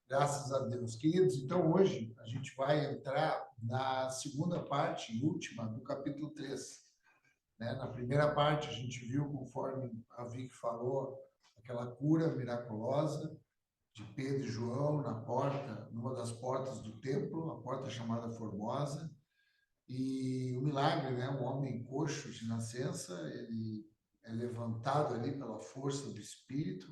Graças a Deus. Queridos, então hoje a gente vai entrar na segunda parte e última do capítulo 3. Né? Na primeira parte a gente viu, conforme a Vicky falou, aquela cura miraculosa de Pedro e João na porta, numa das portas do templo, a porta chamada Formosa, e o milagre, né? Um homem coxo de nascença, ele é levantado ali pela força do Espírito,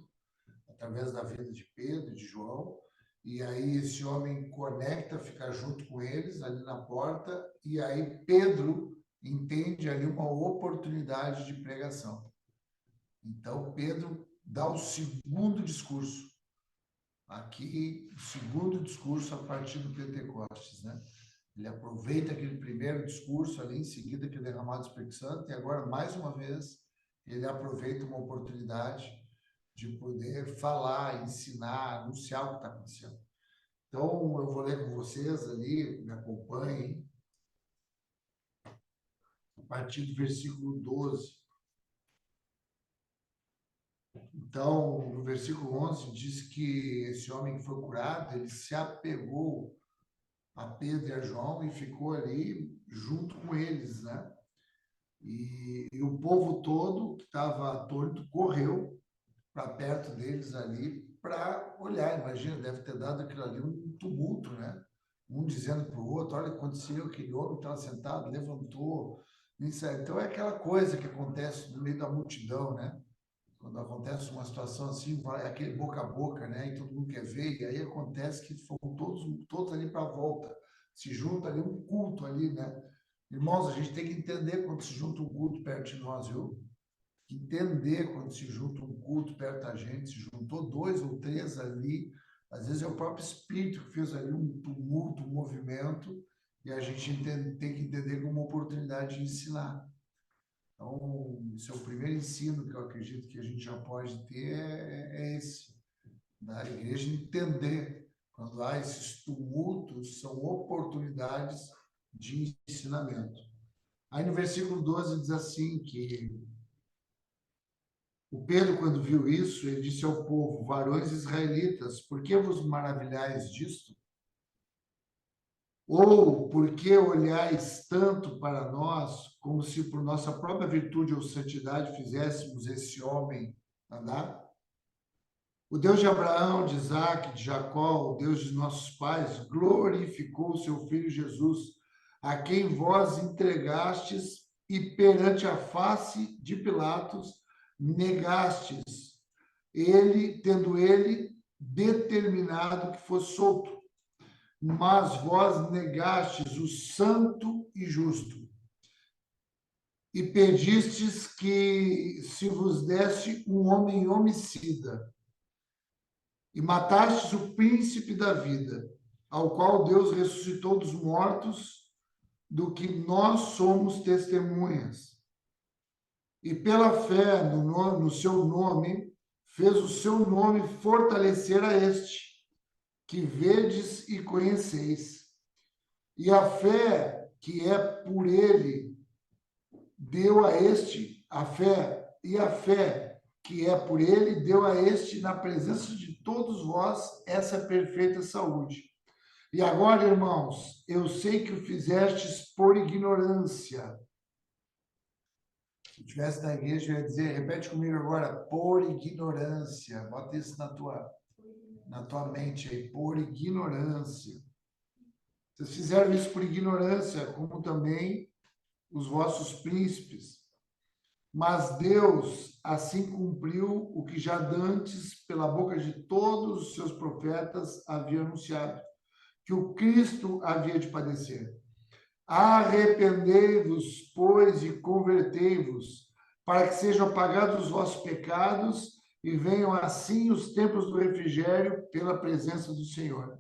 através da vida de Pedro e de João, e aí esse homem conecta, fica junto com eles ali na porta, e aí Pedro entende ali uma oportunidade de pregação. Então Pedro dá o segundo discurso, aqui o segundo discurso a partir do Pentecostes, né? Ele aproveita aquele primeiro discurso ali, em seguida que é derramado do Espírito Santo, e agora, mais uma vez, ele aproveita uma oportunidade de poder falar, ensinar, anunciar o que está acontecendo. Então, eu vou ler com vocês ali, me acompanhem, a partir do versículo 12. Então, no versículo 11, diz que esse homem que foi curado, ele se apegou a Pedro e a João e ficou ali junto com eles, né? E o povo todo, que estava atônito, correu para perto deles ali para olhar. Imagina, deve ter dado aquilo ali um tumulto, né? Um dizendo para o outro: olha o que aconteceu, aquele homem estava sentado, levantou. Isso é, então é aquela coisa que acontece no meio da multidão, né? Quando acontece uma situação assim, vai aquele boca a boca, né? E todo mundo quer ver, e aí acontece que foram todos ali para a volta. Se junta ali um culto ali, né? Irmãos, a gente tem que entender quando se junta um culto perto de nós, viu? Entender quando se junta um culto perto da gente, se juntou dois ou três ali, às vezes é o próprio Espírito que fez ali um tumulto, um movimento, e a gente tem que entender como uma oportunidade de ensinar. Então, esse é o primeiro ensino que eu acredito que a gente já pode ter, é esse, da igreja entender quando há esses tumultos, são oportunidades de ensinamento. Aí no versículo 12 diz assim que o Pedro, quando viu isso, ele disse ao povo: varões israelitas, por que vos maravilhais disto? Ou por que olhais tanto para nós, como se por nossa própria virtude ou santidade fizéssemos esse homem andar? O Deus de Abraão, de Isaac, de Jacó, o Deus de nossos pais, glorificou o seu filho Jesus, a quem vós entregastes e perante a face de Pilatos negastes, tendo ele determinado que fosse solto. Mas vós negastes o santo e justo, e pedistes que se vos desse um homem homicida, e matastes o príncipe da vida, ao qual Deus ressuscitou dos mortos, do que nós somos testemunhas. E pela fé no seu nome, fez o seu nome fortalecer a este, que vedes e conheceis. E a fé que é por ele, deu a este, a fé que é por ele, deu a este, na presença de todos vós, essa perfeita saúde. E agora, irmãos, eu sei que o fizestes por ignorância. Se eu estivesse na igreja, eu ia dizer, repete comigo agora, por ignorância. Bota isso na tua mente aí, por ignorância. Vocês fizeram isso por ignorância, como também os vossos príncipes. Mas Deus assim cumpriu o que já dantes, pela boca de todos os seus profetas, havia anunciado, que o Cristo havia de padecer. Arrependei-vos, pois, e convertei-vos, para que sejam apagados os vossos pecados e venham assim os tempos do refrigério pela presença do Senhor.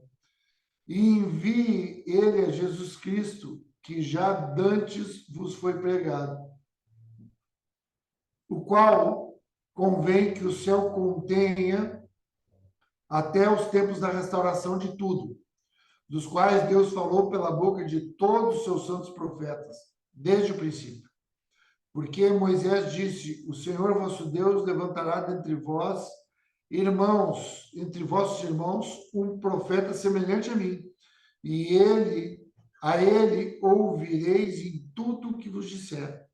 E envie ele a Jesus Cristo, que já dantes vos foi pregado, o qual convém que o céu contenha até os tempos da restauração de tudo, dos quais Deus falou pela boca de todos os seus santos profetas, desde o princípio. Porque Moisés disse: o Senhor vosso Deus levantará dentre vós irmãos, entre vossos irmãos, um profeta semelhante a mim, e a ele ouvireis em tudo o que vos disser.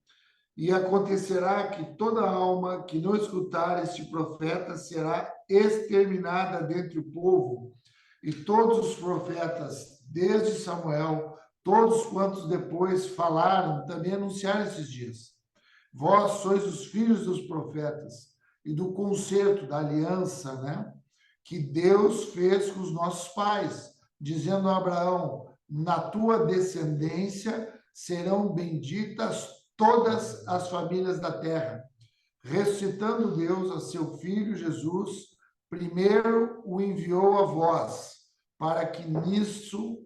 E acontecerá que toda alma que não escutar este profeta será exterminada dentre o povo. E todos os profetas, desde Samuel, todos quantos depois falaram, também anunciaram esses dias. Vós sois os filhos dos profetas e do concerto, da aliança, né? Que Deus fez com os nossos pais, dizendo a Abraão: na tua descendência serão benditas todas as famílias da terra. Ressuscitando Deus a seu Filho Jesus, primeiro o enviou a vós, para que nisso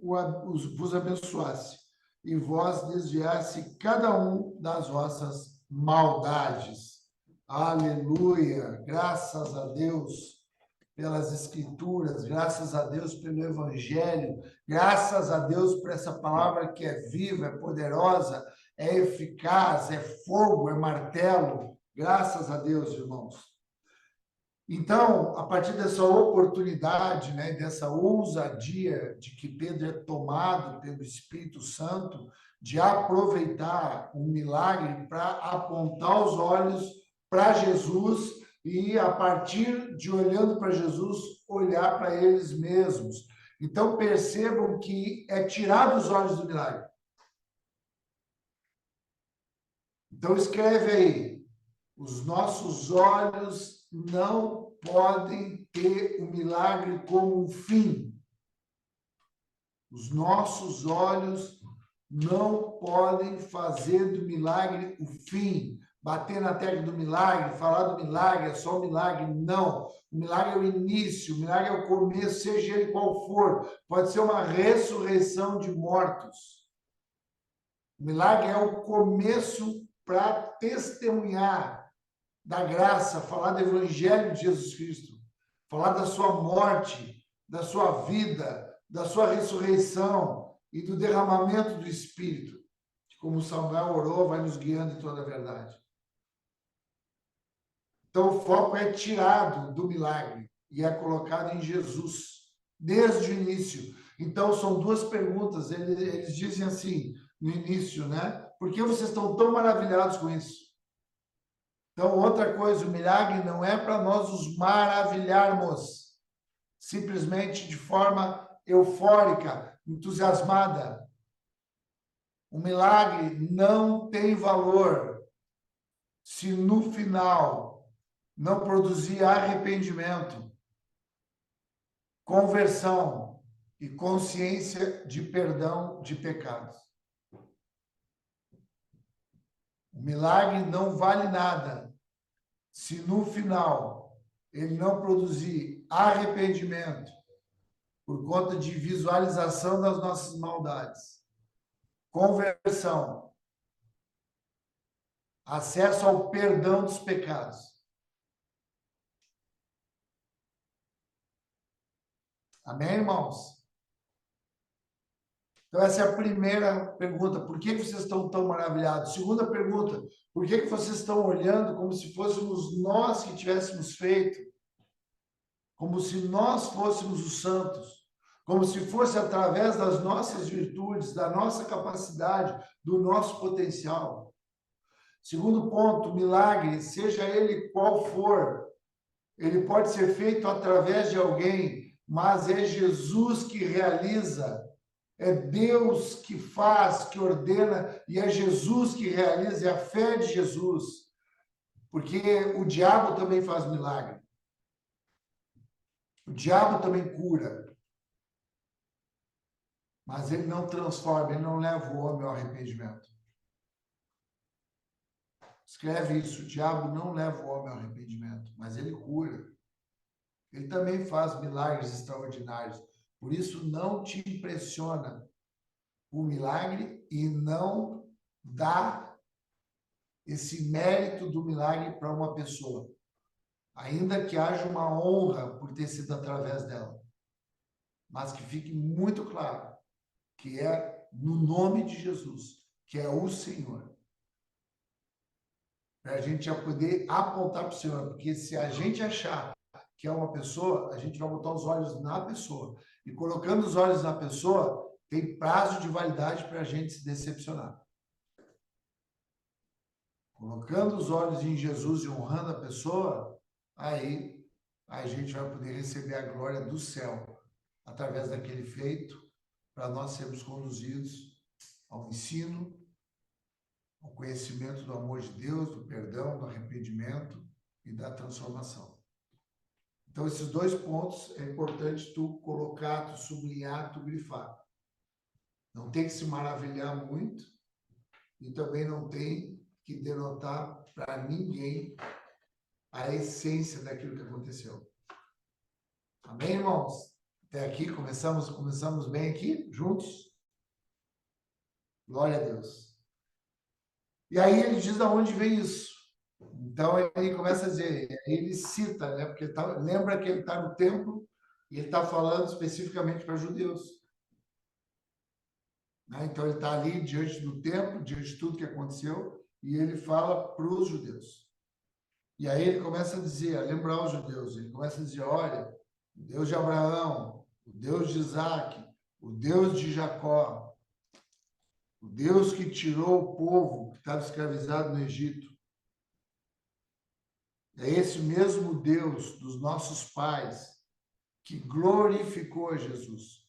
vos abençoasse, e vós desviasse cada um das vossas maldades. Aleluia! Graças a Deus pelas Escrituras, graças a Deus pelo Evangelho, graças a Deus por essa palavra que é viva, é poderosa, é eficaz, é fogo, é martelo. Graças a Deus, irmãos. Então, a partir dessa oportunidade, né, dessa ousadia de que Pedro é tomado pelo Espírito Santo, de aproveitar um milagre para apontar os olhos para Jesus e, a partir de olhando para Jesus, olhar para eles mesmos. Então, percebam que é tirado os olhos do milagre. Então, escreve aí: os nossos olhos não podem ter o milagre como um fim. Os nossos olhos não podem fazer do milagre o fim. Bater na tecla do milagre, falar do milagre, é só o milagre. Não. O milagre é o início, o milagre é o começo, seja ele qual for. Pode ser uma ressurreição de mortos. O milagre é o começo para testemunhar da graça, falar do evangelho de Jesus Cristo, falar da sua morte, da sua vida, da sua ressurreição e do derramamento do Espírito, que, como Samuel orou, vai nos guiando em toda a verdade. Então, o foco é tirado do milagre e é colocado em Jesus, desde o início. Então, são duas perguntas. Eles dizem assim, no início, né? Por que vocês estão tão maravilhados com isso? Então, outra coisa, o milagre não é para nós nos maravilharmos, simplesmente de forma eufórica, entusiasmada. O milagre não tem valor se no final não produzir arrependimento, conversão e consciência de perdão de pecados. O milagre não vale nada se no final ele não produzir arrependimento por conta de visualização das nossas maldades, conversão, acesso ao perdão dos pecados. Amém, irmãos? Então, essa é a primeira pergunta. Por que vocês estão tão maravilhados? Segunda pergunta. Por que vocês estão olhando como se fôssemos nós que tivéssemos feito? Como se nós fôssemos os santos? Como se fosse através das nossas virtudes, da nossa capacidade, do nosso potencial? Segundo ponto, milagre, seja ele qual for, ele pode ser feito através de alguém, mas é Jesus que realiza. É Deus que faz, que ordena, e é Jesus que realiza, é a fé de Jesus. Porque o diabo também faz milagre. O diabo também cura. Mas ele não transforma, ele não leva o homem ao arrependimento. Escreve isso, o diabo não leva o homem ao arrependimento, mas ele cura. Ele também faz milagres extraordinários. Por isso, não te impressiona o milagre e não dá esse mérito do milagre para uma pessoa, ainda que haja uma honra por ter sido através dela. Mas que fique muito claro que é no nome de Jesus, que é o Senhor. Para a gente já poder apontar para o Senhor, porque se a gente achar que é uma pessoa, a gente vai botar os olhos na pessoa. E colocando os olhos na pessoa, tem prazo de validade para a gente se decepcionar. Colocando os olhos em Jesus e honrando a pessoa, aí a gente vai poder receber a glória do céu através daquele feito, para nós sermos conduzidos ao ensino, ao conhecimento do amor de Deus, do perdão, do arrependimento e da transformação. Então, esses 2 pontos é importante tu colocar, tu sublinhar, tu grifar. Não tem que se maravilhar muito e também não tem que denotar para ninguém a essência daquilo que aconteceu. Amém, irmãos? Até aqui, começamos bem aqui, juntos? Glória a Deus. E aí ele diz de onde vem isso. Então ele começa a dizer, ele cita, né? Porque lembra que ele está no templo e ele está falando especificamente para judeus. Né? Então ele está ali diante do templo, diante de tudo que aconteceu, e ele fala para os judeus. E aí ele começa a dizer, a lembrar os judeus, ele começa a dizer, olha, o Deus de Abraão, o Deus de Isaac, o Deus de Jacó, o Deus que tirou o povo que estava escravizado no Egito, é esse mesmo Deus dos nossos pais que glorificou Jesus.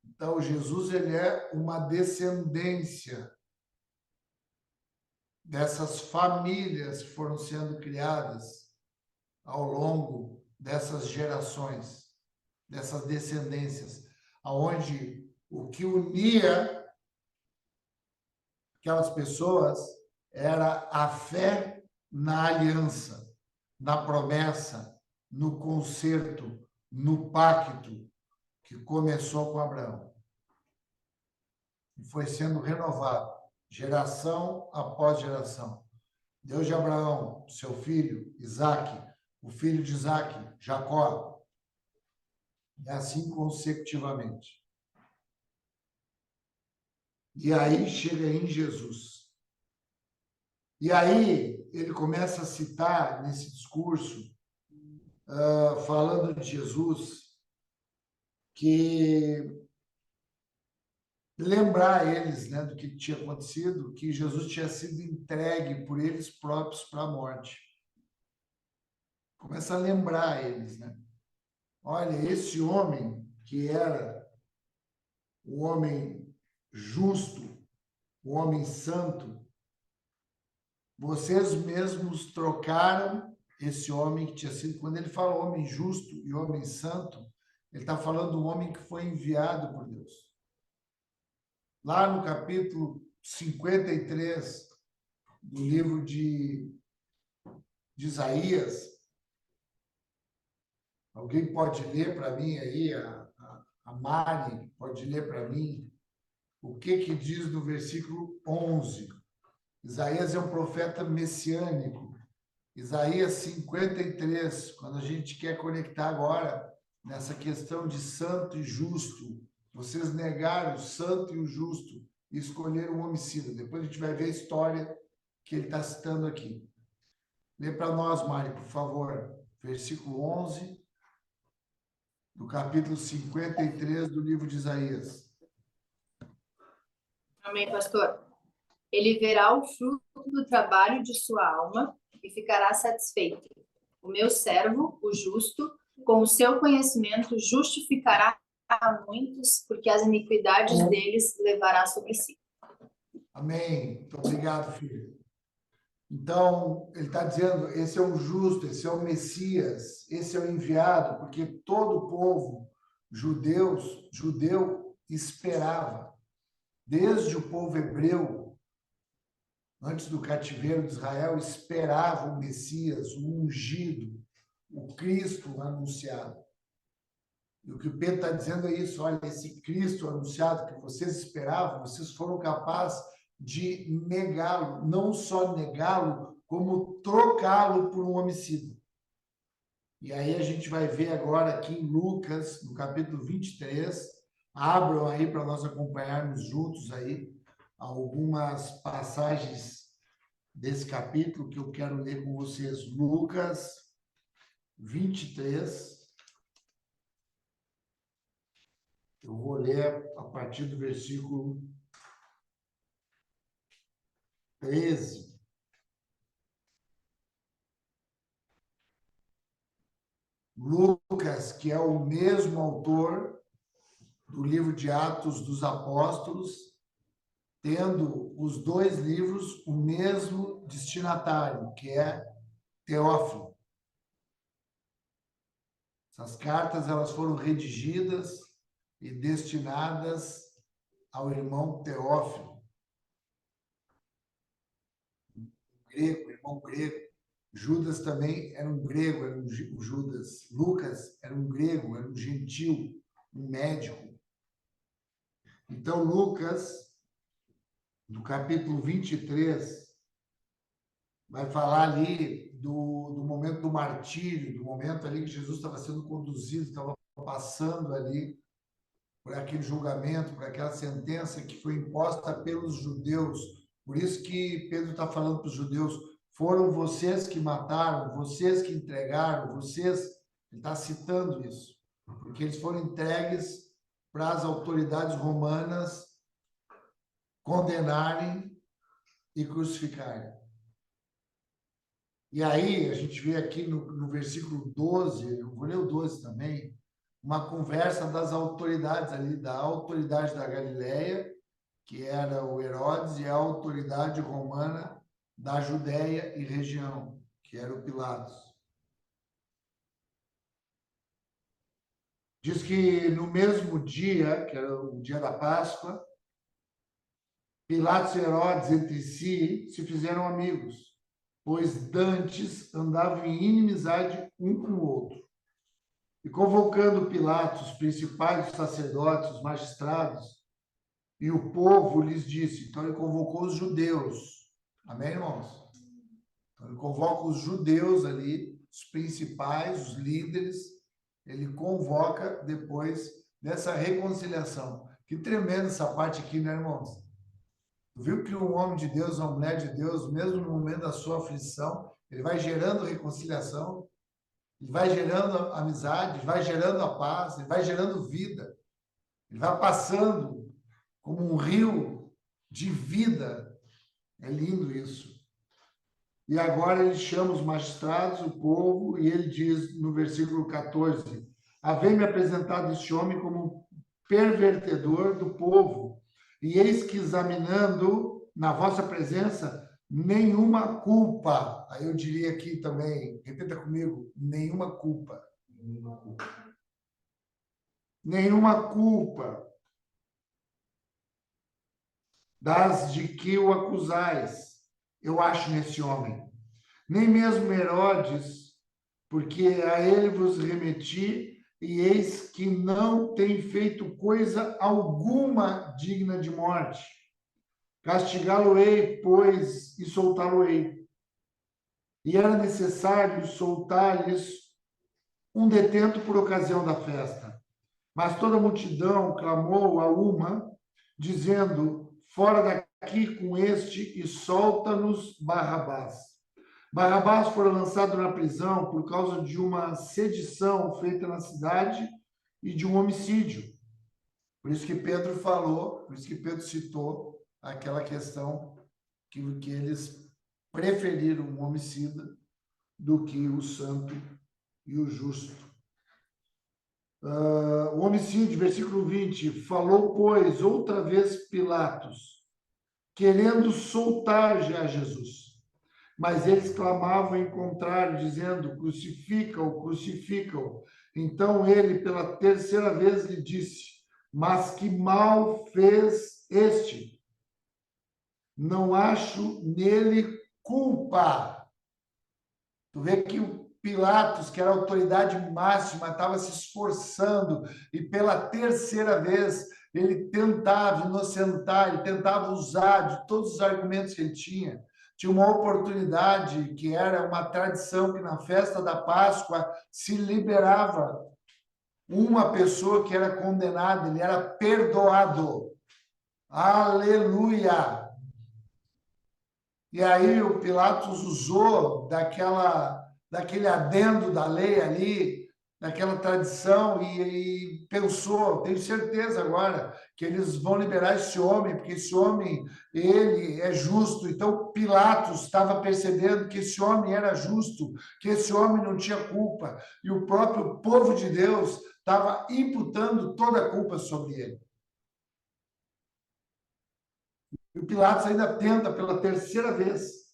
Então, Jesus ele é uma descendência dessas famílias que foram sendo criadas ao longo dessas gerações, dessas descendências, aonde o que unia aquelas pessoas era a fé na aliança, na promessa, no concerto, no pacto que começou com Abraão. E foi sendo renovado, geração após geração. Deus de Abraão, seu filho, Isaque, o filho de Isaque, Jacó, e assim consecutivamente. E aí chega em Jesus. E aí ele começa a citar nesse discurso, falando de Jesus, que lembrar eles, né, do que tinha acontecido, que Jesus tinha sido entregue por eles próprios para a morte. Começa a lembrar eles, né? Olha, esse homem que era o homem justo, o homem santo, vocês mesmos trocaram esse homem que tinha sido, quando ele fala homem justo e homem santo, ele está falando do homem que foi enviado por Deus. Lá no capítulo 53 do livro de Isaías, alguém pode ler para mim aí, a Mari pode ler para mim, o que diz no versículo 11. Isaías é um profeta messiânico. Isaías 53, quando a gente quer conectar agora nessa questão de santo e justo, vocês negaram o santo e o justo e escolheram o homicida. Depois a gente vai ver a história que ele está citando aqui. Lê para nós, Mari, por favor, versículo 11, do capítulo 53 do livro de Isaías. Amém, pastor. Ele verá o fruto do trabalho de sua alma e ficará satisfeito. O meu servo, o justo, com o seu conhecimento, justificará a muitos, porque as iniquidades deles levará sobre si. Amém. Muito obrigado, filho. Então, ele está dizendo, esse é o justo, esse é o Messias, esse é o enviado, porque todo o povo judeu esperava, desde o povo hebreu, antes do cativeiro de Israel, esperava o Messias, o ungido, o Cristo anunciado. E o que o Pedro está dizendo é isso, olha, esse Cristo anunciado que vocês esperavam, vocês foram capazes de negá-lo, não só negá-lo, como trocá-lo por um homicida. E aí a gente vai ver agora aqui em Lucas, no capítulo 23, abram aí para nós acompanharmos juntos aí algumas passagens desse capítulo que eu quero ler com vocês. Lucas, 23. Eu vou ler a partir do versículo 13. Lucas, que é o mesmo autor do livro de Atos dos Apóstolos, tendo os dois livros o mesmo destinatário, que é Teófilo. Essas cartas elas foram redigidas e destinadas ao irmão Teófilo, grego, irmão grego. Judas também era um grego, era um Judas. Lucas era um grego, era um gentil, um médico. Então, Lucas, no capítulo 23, vai falar ali do momento do martírio, do momento ali que Jesus estava sendo conduzido, estava passando ali por aquele julgamento, por aquela sentença que foi imposta pelos judeus. Por isso que Pedro está falando para os judeus, foram vocês que mataram, vocês que entregaram, vocês... Ele está citando isso, porque eles foram entregues para as autoridades romanas condenarem e crucificarem. E aí, a gente vê aqui no versículo 12, eu vou ler o 12 também, uma conversa das autoridades ali, da autoridade da Galileia, que era o Herodes, e a autoridade romana da Judéia e região, que era o Pilatos. Diz que no mesmo dia, que era o dia da Páscoa, Pilatos e Herodes entre si se fizeram amigos, pois dantes andavam em inimizade um com o outro. E convocando Pilatos, os principais sacerdotes, os magistrados, e o povo lhes disse, então ele convocou os judeus, amém, irmãos? Então ele convoca os judeus ali, os principais, os líderes, ele convoca depois dessa reconciliação. Que tremenda essa parte aqui, né, irmãos? Viu que um homem de Deus, uma mulher de Deus, mesmo no momento da sua aflição, ele vai gerando reconciliação, ele vai gerando amizade, ele vai gerando a paz, ele vai gerando vida, ele vai passando como um rio de vida. É lindo isso. E agora ele chama os magistrados, o povo, e ele diz no versículo 14, havei-me apresentado este homem como pervertedor do povo, e eis que examinando na vossa presença nenhuma culpa. Aí eu diria aqui também, repita comigo, nenhuma culpa. Nenhuma culpa. Nenhuma culpa das de que o acusais, eu acho nesse homem. Nem mesmo Herodes, porque a ele vos remeti, e eis que não tem feito coisa alguma digna de morte. Castigá-lo-ei, pois, e soltá-lo-ei. E era necessário soltar-lhes um detento por ocasião da festa. Mas toda a multidão clamou a uma, dizendo, fora daqui com este e solta-nos Barrabás. Barrabás foi lançado na prisão por causa de uma sedição feita na cidade e de um homicídio. Por isso que Pedro falou, por isso que Pedro citou aquela questão que eles preferiram um homicida do que o santo e o justo. O homicídio, versículo 20, falou, pois, outra vez Pilatos, querendo soltar já Jesus. Mas eles clamavam em contrário, dizendo, crucifica-o, crucifica-o. Então ele, pela terceira vez, lhe disse, mas que mal fez este? Não acho nele culpa. Tu vê que o Pilatos, que era a autoridade máxima, estava se esforçando e pela terceira vez ele tentava inocentar, ele tentava usar de todos os argumentos que ele tinha. Tinha uma oportunidade que era uma tradição que na festa da Páscoa se liberava uma pessoa que era condenada, ele era perdoado. Aleluia! E aí o Pilatos usou daquela daquele adendo da lei ali, daquela tradição, e pensou, tenho certeza agora, que eles vão liberar esse homem, porque esse homem, ele é justo. Então, Pilatos estava percebendo que esse homem era justo, que esse homem não tinha culpa, e o próprio povo de Deus estava imputando toda a culpa sobre ele. E o Pilatos ainda tenta, pela terceira vez,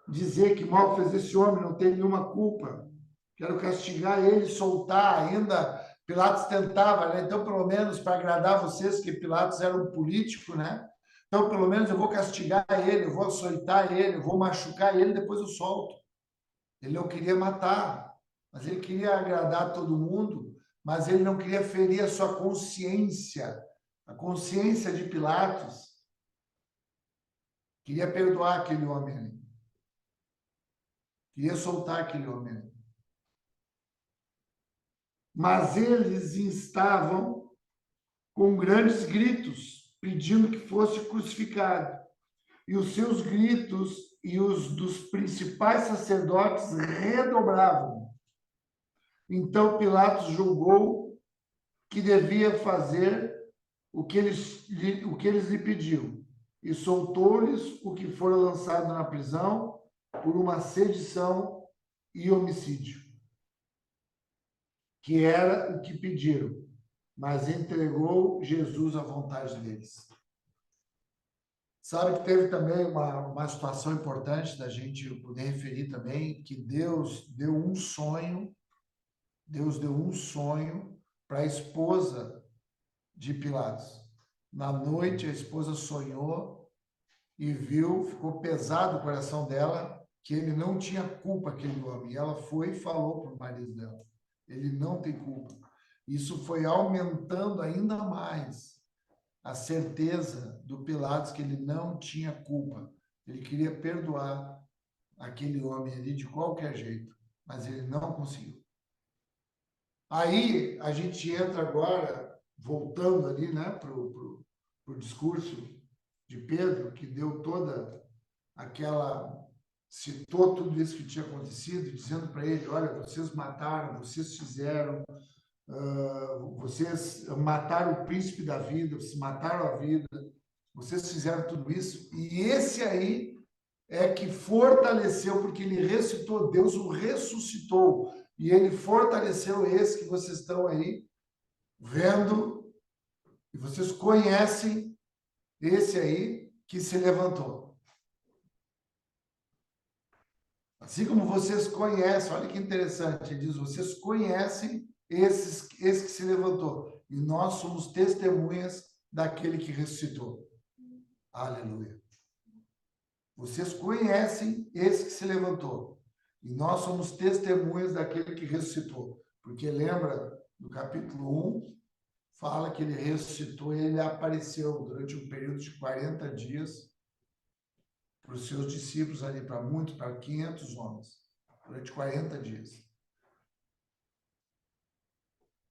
dizer que mal fez esse homem, não tem nenhuma culpa. Quero castigar ele, soltar. Ainda Pilatos tentava, né? Então, pelo menos, para agradar vocês, que Pilatos era um político, né? Então, pelo menos, eu vou castigar ele, eu vou açoitar ele, eu vou machucar ele, depois eu solto. Ele não queria matar, mas ele queria agradar todo mundo, mas ele não queria ferir a sua consciência, a consciência de Pilatos. Queria perdoar aquele homem ali. Queria soltar aquele homem ali. Mas eles estavam com grandes gritos, pedindo que fosse crucificado. E os seus gritos e os dos principais sacerdotes redobravam. Então Pilatos julgou que devia fazer o que eles lhe pediu, e soltou-lhes o que fora lançado na prisão por uma sedição e homicídio, que era o que pediram, mas entregou Jesus à vontade deles. Sabe que teve também uma situação importante da gente poder referir também, que Deus deu um sonho para a esposa de Pilatos. Na noite, a esposa sonhou e viu, ficou pesado o coração dela, que ele não tinha culpa, aquele homem. E ela foi e falou para o marido dela: ele não tem culpa. Isso foi aumentando ainda mais a certeza do Pilatos que ele não tinha culpa. Ele queria perdoar aquele homem ali de qualquer jeito, mas ele não conseguiu. Aí a gente entra agora, voltando ali, né, para o discurso de Pedro, que deu toda aquela, citou tudo isso que tinha acontecido, dizendo para ele: olha, vocês mataram, vocês fizeram, vocês mataram o príncipe da vida, vocês mataram a vida, vocês fizeram tudo isso. E esse aí é que fortaleceu, porque ele ressuscitou, Deus o ressuscitou, e ele fortaleceu esse que vocês estão aí vendo, e vocês conhecem esse aí que se levantou. Assim como vocês conhecem, olha que interessante, ele diz: vocês conhecem esse que se levantou, e nós somos testemunhas daquele que ressuscitou. Aleluia. Vocês conhecem esse que se levantou, e nós somos testemunhas daquele que ressuscitou. Porque lembra, no capítulo 1, fala que ele ressuscitou e ele apareceu durante um período de 40 dias para os seus discípulos ali, para 500 homens, durante 40 dias.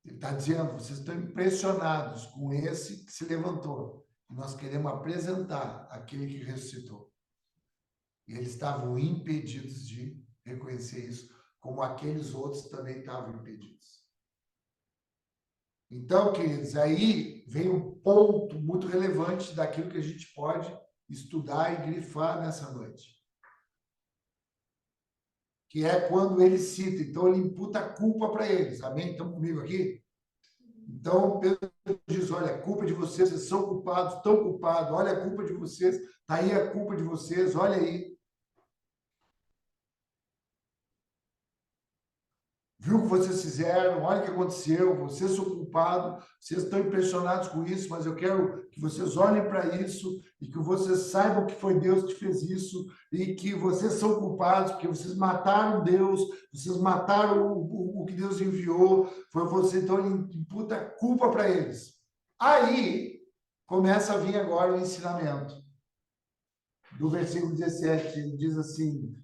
Ele está dizendo: vocês estão impressionados com esse que se levantou. E nós queremos apresentar aquele que ressuscitou. E eles estavam impedidos de reconhecer isso, como aqueles outros também estavam impedidos. Então, queridos, aí vem um ponto muito relevante daquilo que a gente pode estudar e grifar nessa noite. Que é quando ele cita, então ele imputa a culpa para eles. Amém? Estão comigo aqui? Então, Pedro diz: olha, a culpa de vocês, vocês são culpados, estão culpados, olha a culpa de vocês, está aí a culpa de vocês, olha aí. Viu o que vocês fizeram, olha o que aconteceu, vocês são culpados, vocês estão impressionados com isso, mas eu quero que vocês olhem para isso e que vocês saibam que foi Deus que fez isso e que vocês são culpados porque vocês mataram Deus, vocês mataram o que Deus enviou, foi você, então ele imputa culpa para eles. Aí começa a vir agora o ensinamento. Do versículo 17, ele diz assim: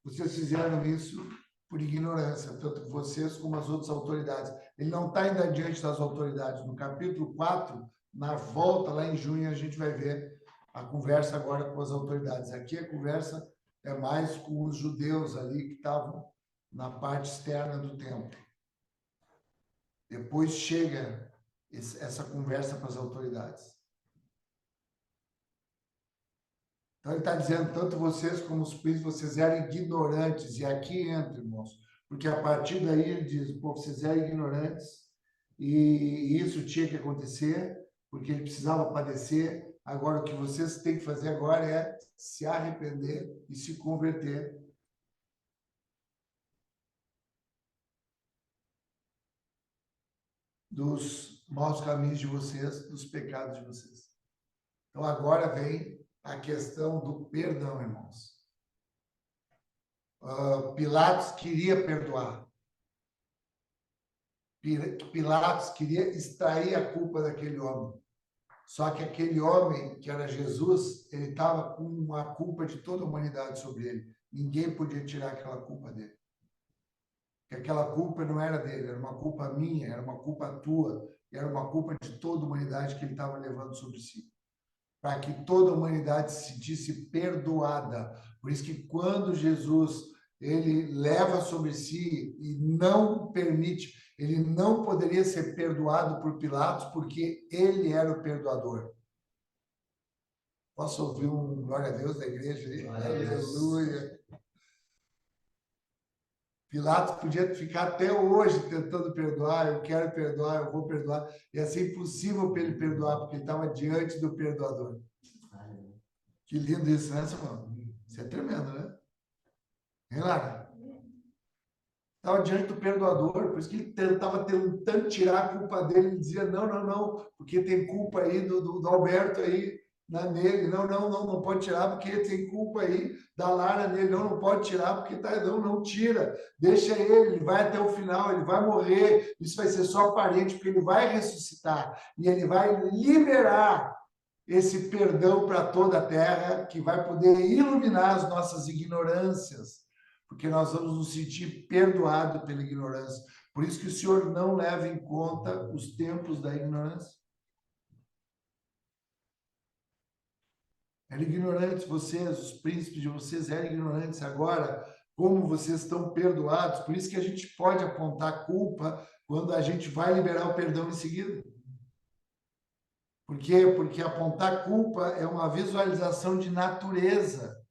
vocês fizeram isso por ignorância, tanto vocês como as outras autoridades. Ele não está ainda diante das autoridades. No capítulo 4, na volta, lá em junho, a gente vai ver a conversa agora com as autoridades. Aqui é a conversa é mais com os judeus ali que estavam na parte externa do templo. Depois chega essa conversa para as autoridades. Então, ele está dizendo, tanto vocês como os príncipes, vocês eram ignorantes. E aqui entra, irmãos, porque a partir daí ele diz, pô, vocês eram ignorantes e isso tinha que acontecer, porque ele precisava padecer. Agora, o que vocês têm que fazer agora é se arrepender e se converter. Dos maus caminhos de vocês, dos pecados de vocês. Então, agora vem a questão do perdão, irmãos. Pilatos queria perdoar. Pilatos queria extrair a culpa daquele homem. Só que aquele homem, que era Jesus, ele estava com uma culpa de toda a humanidade sobre ele. Ninguém podia tirar aquela culpa dele. Porque aquela culpa não era dele, era uma culpa minha, era uma culpa tua, era uma culpa de toda a humanidade que ele estava levando sobre si. Para que toda a humanidade se sentisse perdoada. Por isso que quando Jesus ele leva sobre si e não permite, ele não poderia ser perdoado por Pilatos porque ele era o perdoador. Posso ouvir um glória a Deus da igreja aí? Aleluia. Pilatos podia ficar até hoje tentando perdoar, eu quero perdoar, eu vou perdoar. Ia ser impossível para ele perdoar, porque ele estava diante do perdoador. Que lindo isso, né, Samuel? Isso é tremendo, né? Lara? Estava diante do perdoador, por isso que ele estava tentando tirar a culpa dele. Ele dizia, não, porque tem culpa aí do Alberto aí nele. Não pode tirar porque tem culpa aí da Lara nele. Não pode tirar porque não tira. Deixa ele vai até o final, ele vai morrer. Isso vai ser só aparente, porque ele vai ressuscitar. E ele vai liberar esse perdão para toda a terra, que vai poder iluminar as nossas ignorâncias, porque nós vamos nos sentir perdoados pela ignorância. Por isso que o Senhor não leva em conta os tempos da ignorância. Eram ignorantes vocês, os príncipes de vocês eram ignorantes. Agora, como vocês estão perdoados, por isso que a gente pode apontar culpa quando a gente vai liberar o perdão em seguida. Por quê? Porque apontar culpa é uma visualização de natureza.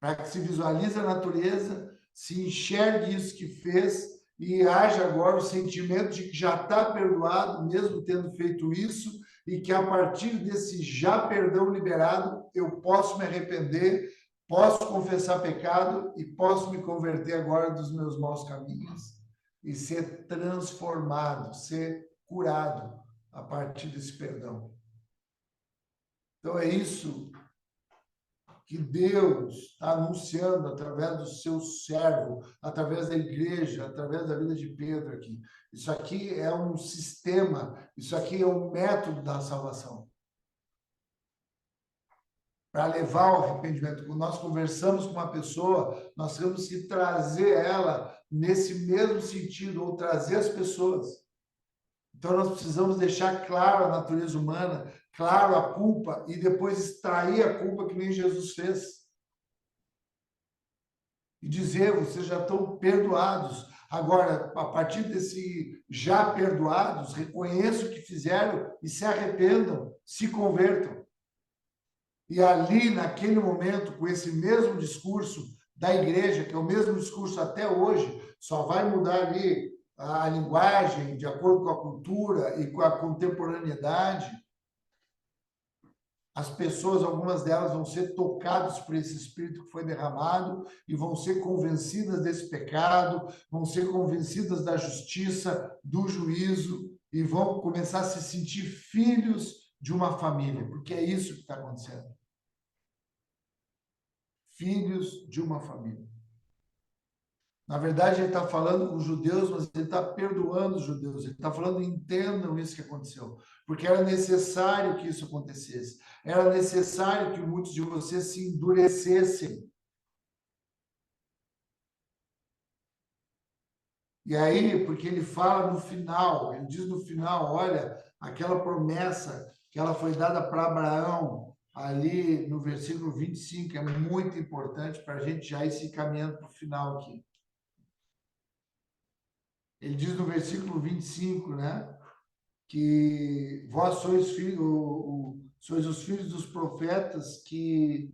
Para que se visualize a natureza, se enxergue isso que fez e haja agora o sentimento de que já está perdoado, mesmo tendo feito isso, e que a partir desse já perdão liberado, eu posso me arrepender, posso confessar pecado e posso me converter agora dos meus maus caminhos e ser transformado, ser curado a partir desse perdão. Então é isso que Deus está anunciando através do seu servo, através da igreja, através da vida de Pedro aqui. Isso aqui é um sistema, isso aqui é um método da salvação. Para levar ao arrependimento. Quando nós conversamos com uma pessoa, nós temos que trazer ela nesse mesmo sentido, ou trazer as pessoas. Então, nós precisamos deixar claro a natureza humana, claro a culpa, e depois extrair a culpa que nem Jesus fez. E dizer, vocês já estão perdoados. Agora, a partir desse já perdoados, reconheçam o que fizeram e se arrependam, se convertam. E ali, naquele momento, com esse mesmo discurso da igreja, que é o mesmo discurso até hoje, só vai mudar ali a linguagem, de acordo com a cultura e com a contemporaneidade, as pessoas, algumas delas vão ser tocadas por esse Espírito que foi derramado e vão ser convencidas desse pecado, vão ser convencidas da justiça, do juízo e vão começar a se sentir filhos de uma família, porque é isso que está acontecendo. Filhos de uma família. Na verdade, ele está falando com os judeus, mas ele está perdoando os judeus. Ele está falando, entendam isso que aconteceu. Porque era necessário que isso acontecesse. Era necessário que muitos de vocês se endurecessem. E aí, porque ele fala no final, ele diz no final, olha, aquela promessa que ela foi dada para Abraão, ali no versículo 25, é muito importante para a gente já ir se caminhando para o final aqui. Ele diz no versículo 25, né? Que vós sois, sois os filhos dos profetas que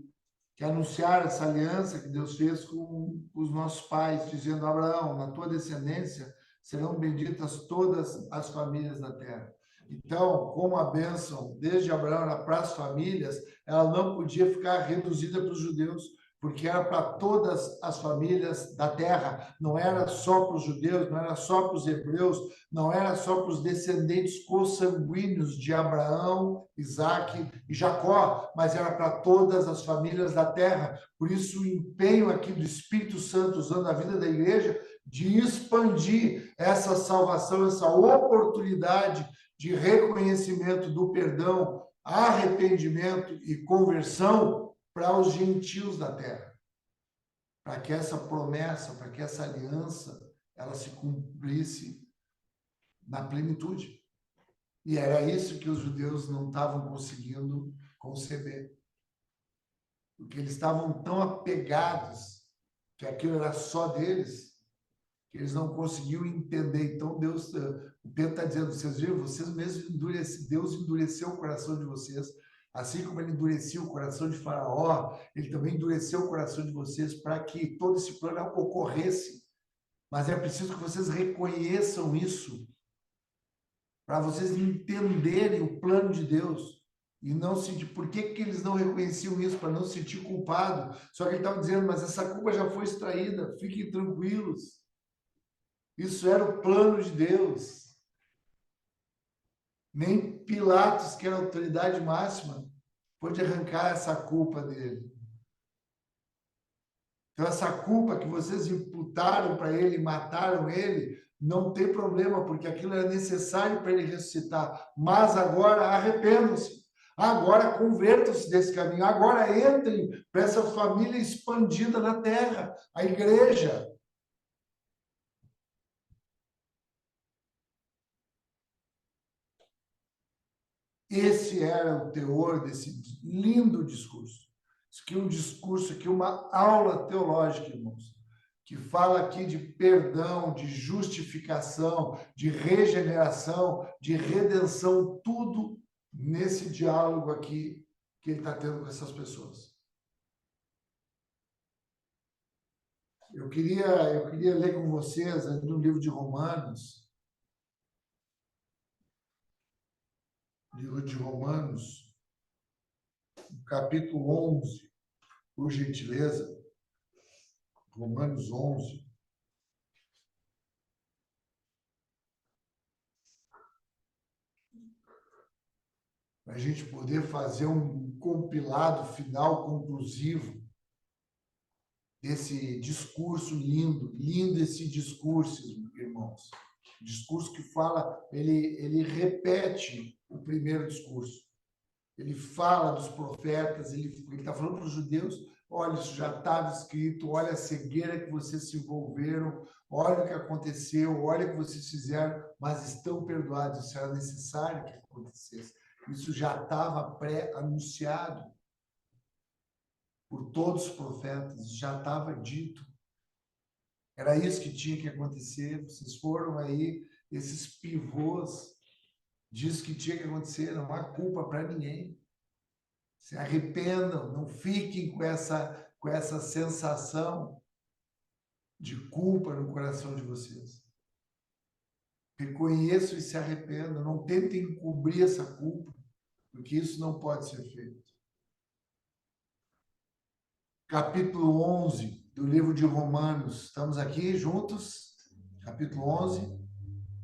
anunciaram essa aliança que Deus fez com os nossos pais, dizendo: Abraão, na tua descendência serão benditas todas as famílias da terra. Então, como a bênção desde Abraão era para as famílias, ela não podia ficar reduzida para os judeus, porque era para todas as famílias da terra, não era só para os judeus, não era só para os hebreus, não era só para os descendentes consanguíneos de Abraão, Isaque e Jacó, mas era para todas as famílias da terra. Por isso, o empenho aqui do Espírito Santo, usando a vida da igreja, de expandir essa salvação, essa oportunidade de reconhecimento do perdão, arrependimento e conversão para os gentios da terra. Para que essa promessa, para que essa aliança, ela se cumprisse na plenitude. E era isso que os judeus não estavam conseguindo conceber. Porque eles estavam tão apegados que aquilo era só deles, que eles não conseguiam entender. Então, Deus, o Pedro está dizendo, vocês viram, vocês mesmos Deus endureceu o coração de vocês, assim como ele endureceu o coração de Faraó, ele também endureceu o coração de vocês para que todo esse plano ocorresse. Mas é preciso que vocês reconheçam isso, para vocês entenderem o plano de Deus e não sentir. Por que eles não reconheciam isso? Para não se sentir culpado. Só que ele estava dizendo, mas essa culpa já foi extraída, fiquem tranquilos. Isso era o plano de Deus. Nem Pilatos, que era a autoridade máxima, pôde arrancar essa culpa dele. Então, essa culpa que vocês imputaram para ele, mataram ele, não tem problema, porque aquilo era necessário para ele ressuscitar. Mas agora arrependam-se. Agora convertam-se desse caminho. Agora entrem para essa família expandida na terra, a igreja. Esse era o teor desse lindo discurso. Isso aqui é um discurso, aqui uma aula teológica, irmãos, que fala aqui de perdão, de justificação, de regeneração, de redenção, tudo nesse diálogo aqui que ele está tendo com essas pessoas. Eu queria ler com vocês no livro de Romanos, capítulo 11, por gentileza. Romanos 11. Para a gente poder fazer um compilado final conclusivo desse discurso lindo, lindo esse discurso, irmãos. Discurso que fala, ele repete o primeiro discurso. Ele fala dos profetas, ele está falando para os judeus, olha, isso já estava escrito, olha a cegueira que vocês se envolveram, olha o que aconteceu, olha o que vocês fizeram, mas estão perdoados, isso era necessário que acontecesse. Isso já estava pré-anunciado por todos os profetas, já estava dito. Era isso que tinha que acontecer. Vocês foram aí, esses pivôs, disso que tinha que acontecer, não há culpa para ninguém. Se arrependam, não fiquem com essa sensação de culpa no coração de vocês. Reconheçam e se arrependam, não tentem cobrir essa culpa, porque isso não pode ser feito. Capítulo 11 do livro de Romanos. Estamos aqui juntos? Capítulo 11.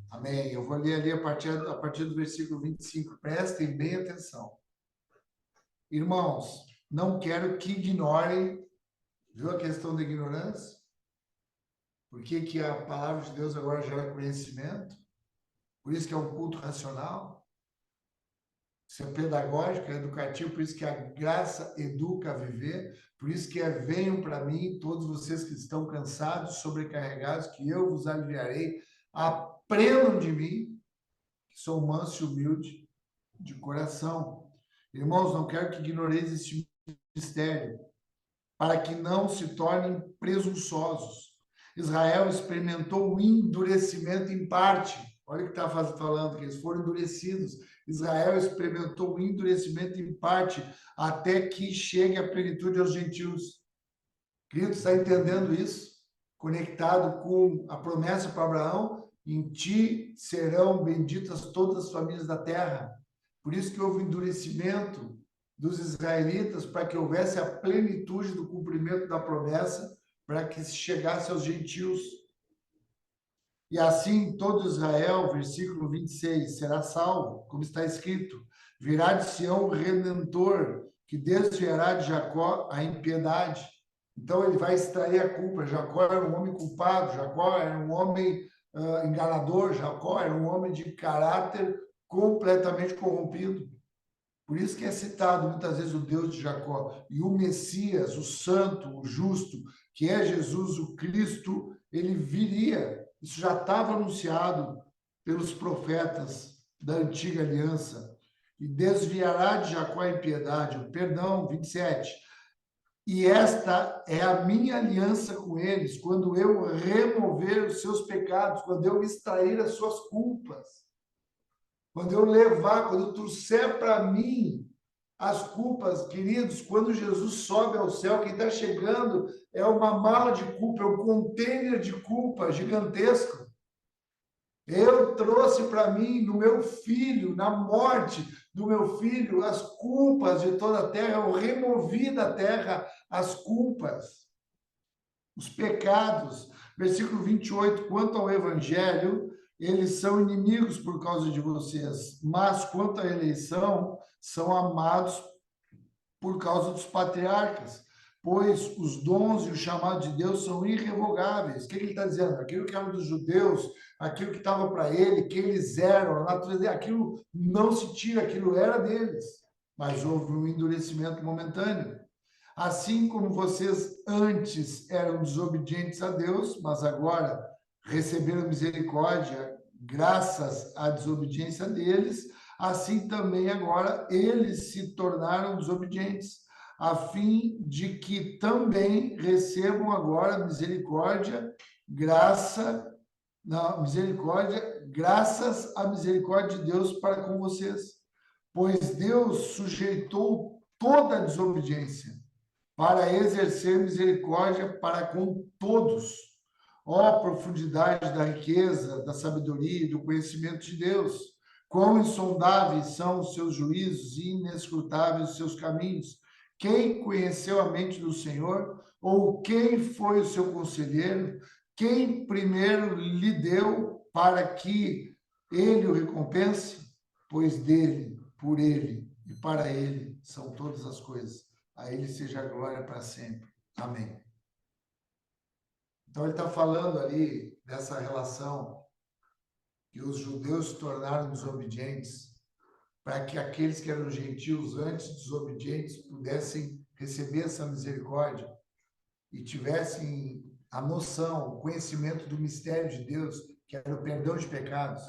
Amém. Eu vou ler ali a partir do versículo 25. Prestem bem atenção. Irmãos, não quero que ignorem, viu a questão da ignorância? Por que a palavra de Deus agora gera conhecimento? Por isso que é um culto racional? Isso é pedagógico, é educativo, por isso que a graça educa a viver, por isso que venham para mim, todos vocês que estão cansados, sobrecarregados, que eu vos aliviarei, aprendam de mim, que sou manso e humilde de coração, Irmãos, não quero que ignoreis este mistério, para que não se tornem presunçosos. Israel experimentou o endurecimento em parte. Olha o que está falando, que eles foram endurecidos. Israel experimentou o endurecimento em parte, até que chegue a plenitude aos gentios. Querido, está entendendo isso? Conectado com a promessa para Abraão, em ti serão benditas todas as famílias da terra. Por isso que houve endurecimento dos israelitas, para que houvesse a plenitude do cumprimento da promessa, para que se chegasse aos gentios. E assim todo Israel, versículo 26, será salvo, como está escrito: virá de Sião o Redentor, que desviará de Jacó a impiedade. Então ele vai extrair a culpa. Jacó era um homem culpado, Jacó era um homem enganador, Jacó era um homem de caráter completamente corrompido. Por isso que é citado muitas vezes o Deus de Jacó. E o Messias, o santo, o justo, que é Jesus, o Cristo, ele viria. Isso já estava anunciado pelos profetas da antiga aliança. E desviará de Jacó a impiedade. Perdão, 27. E esta é a minha aliança com eles, quando eu remover os seus pecados, quando eu extrair as suas culpas. Quando eu levar, quando eu trouxer para mim as culpas, queridos, quando Jesus sobe ao céu, quem está chegando é uma mala de culpa, é um container de culpa gigantesco. Eu trouxe para mim, no meu filho, na morte do meu filho, as culpas de toda a terra, eu removi da terra as culpas, os pecados. Versículo 28, quanto ao evangelho, eles são inimigos por causa de vocês, mas quanto à eleição, são amados por causa dos patriarcas, pois os dons e o chamado de Deus são irrevogáveis. O que ele está dizendo? Aquilo que era dos judeus, aquilo que estava para ele, que eles eram, a natureza dele, aquilo não se tira, aquilo era deles, mas houve um endurecimento momentâneo. Assim como vocês antes eram desobedientes a Deus, mas agora receberam misericórdia graças à desobediência deles, assim também agora eles se tornaram desobedientes, a fim de que também recebam agora misericórdia, graças à misericórdia de Deus para com vocês. Pois Deus sujeitou toda a desobediência para exercer misericórdia para com todos. Ó profundidade da riqueza, da sabedoria e do conhecimento de Deus! Quão insondáveis são os seus juízos e inescrutáveis os seus caminhos! Quem conheceu a mente do Senhor? Ou quem foi o seu conselheiro? Quem primeiro lhe deu para que ele o recompense? Pois dele, por ele e para ele são todas as coisas. A ele seja a glória para sempre. Amém. Então, ele está falando ali dessa relação que os judeus se tornaram desobedientes para que aqueles que eram gentios antes desobedientes pudessem receber essa misericórdia e tivessem a noção, o conhecimento do mistério de Deus, que era o perdão de pecados,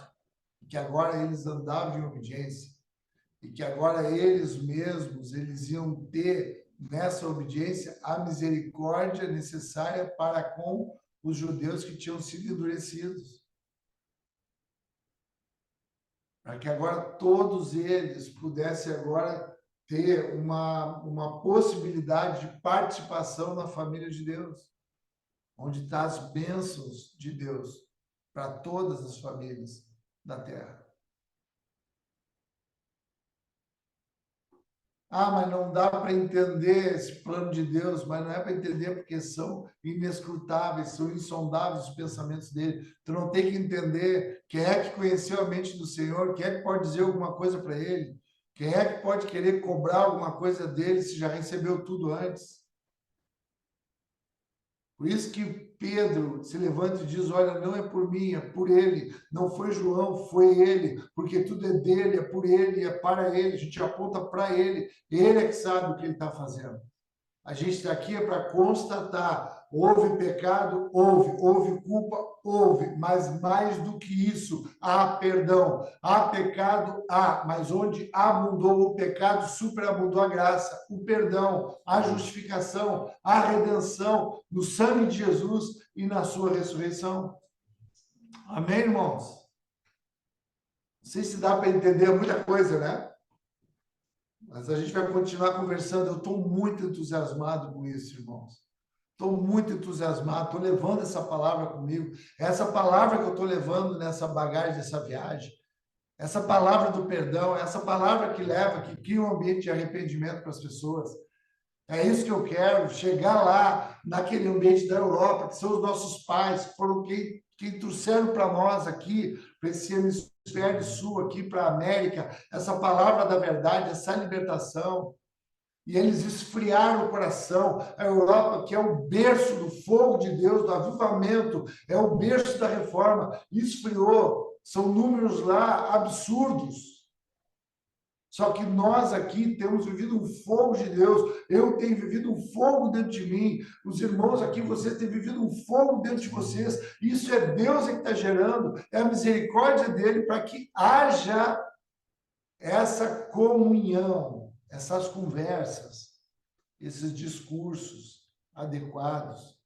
e que agora eles andavam em obediência, e que agora eles mesmos, eles iam ter nessa obediência a misericórdia necessária para com os judeus que tinham sido endurecidos. Para que agora todos eles pudessem agora ter uma possibilidade de participação na família de Deus, onde estão as bênçãos de Deus para todas as famílias da terra. Ah, mas não dá para entender esse plano de Deus, mas não é para entender porque são inescrutáveis, são insondáveis os pensamentos dele. Tu não tem que entender quem é que conheceu a mente do Senhor, quem é que pode dizer alguma coisa para ele, quem é que pode querer cobrar alguma coisa dele se já recebeu tudo antes. Por isso que Pedro se levanta e diz, olha, não é por mim, é por ele. Não foi João, foi ele, porque tudo é dele, é por ele, é para ele. A gente aponta para ele. Ele é que sabe o que ele está fazendo. A gente está aqui para constatar Houve pecado? Houve. Houve culpa? Houve. Mas mais do que isso, há perdão. Há pecado? Há. Mas onde abundou o pecado, superabundou a graça, o perdão, a justificação, a redenção no sangue de Jesus e na sua ressurreição. Amém, irmãos? Não sei se dá para entender muita coisa, né? Mas a gente vai continuar conversando. Eu estou muito entusiasmado com isso, irmãos. Estou muito entusiasmado, estou levando essa palavra comigo. Essa palavra que eu estou levando nessa bagagem, dessa viagem. Essa palavra do perdão, essa palavra que leva, que cria um ambiente de arrependimento para as pessoas. É isso que eu quero, chegar lá, naquele ambiente da Europa, que são os nossos pais, que foram quem trouxeram para nós aqui, para esse hemisfério sul, aqui para a América, essa palavra da verdade, essa libertação. E eles esfriaram o coração. A Europa, que é o berço do fogo de Deus, do avivamento, é o berço da reforma, esfriou. São números lá absurdos. Só que nós aqui temos vivido um fogo de Deus. Eu tenho vivido um fogo dentro de mim. Os irmãos aqui, vocês têm vivido um fogo dentro de vocês. Isso é Deus que está gerando, é a misericórdia dele para que haja essa comunhão, essas conversas, esses discursos adequados,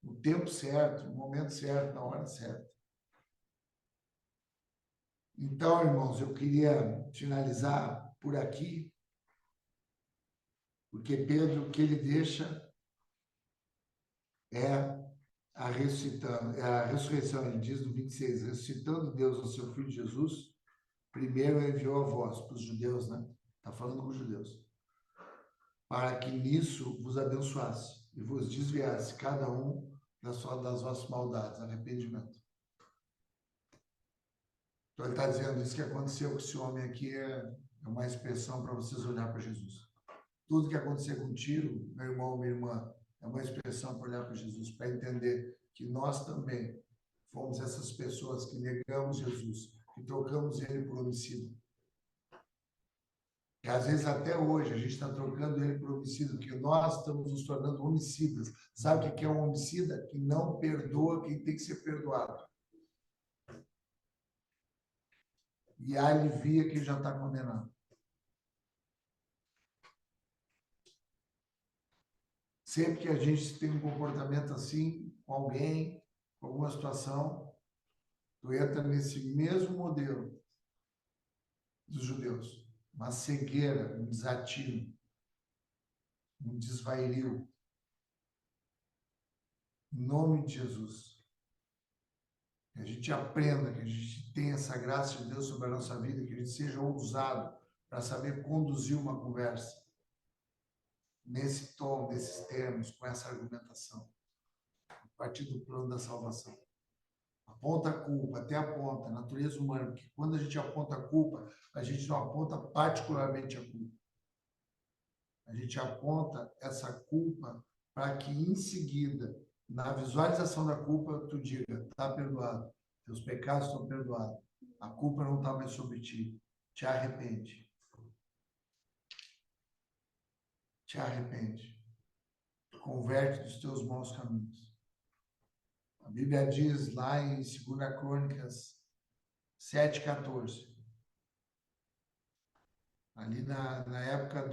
no tempo certo, no momento certo, na hora certa. Então, irmãos, eu queria finalizar por aqui, porque Pedro, o que ele deixa é a ressurreição. Ele diz no 26, ressuscitando Deus ao seu Filho Jesus, primeiro enviou a vós, para os judeus, né? Está falando com os judeus. Para que nisso vos abençoasse e vos desviasse cada um das vossas maldades, arrependimento. Então, ele está dizendo, isso que aconteceu com esse homem aqui é uma expressão para vocês olhar para Jesus. Tudo que acontecer contigo, meu irmão, minha irmã, é uma expressão para olhar para Jesus, para entender que nós também fomos essas pessoas que negamos Jesus, que trocamos ele por homicida. E às vezes até hoje a gente está trocando ele por homicida, porque nós estamos nos tornando homicidas. Sabe o que é um homicida? Que não perdoa quem tem que ser perdoado. E alivia quem já está condenado. Sempre que a gente tem um comportamento assim, com alguém, com alguma situação, tu entra nesse mesmo modelo dos judeus. Uma cegueira, um desatino, um desvairil. Em nome de Jesus. Que a gente aprenda, que a gente tenha essa graça de Deus sobre a nossa vida, que a gente seja ousado para saber conduzir uma conversa nesse tom, nesses termos, com essa argumentação, a partir do plano da salvação. Aponta a culpa, até aponta, a natureza humana, porque quando a gente aponta a culpa, a gente não aponta particularmente a culpa. A gente aponta essa culpa para que, em seguida, na visualização da culpa, tu diga, está perdoado, teus pecados estão perdoados, a culpa não está mais sobre ti, te arrepende. Te arrepende. Converte dos teus maus caminhos. A Bíblia diz lá em 2 Crônicas 7:14, ali na época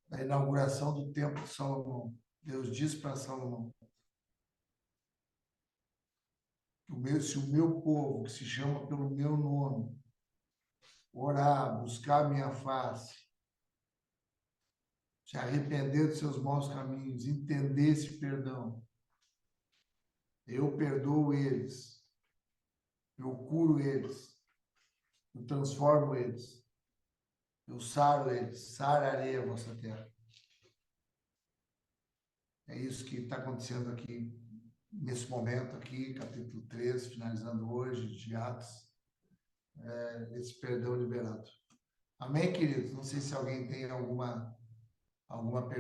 da inauguração do templo de Salomão, Deus diz para Salomão, se o meu povo, que se chama pelo meu nome, orar, buscar a minha face, se arrepender dos seus maus caminhos, entender esse perdão, eu perdoo eles, eu curo eles, eu transformo eles, eu saro eles, sararei a vossa terra. É isso que está acontecendo aqui, nesse momento aqui, capítulo 13, finalizando hoje, de Atos, esse perdão liberado. Amém, queridos? Não sei se alguém tem alguma pergunta.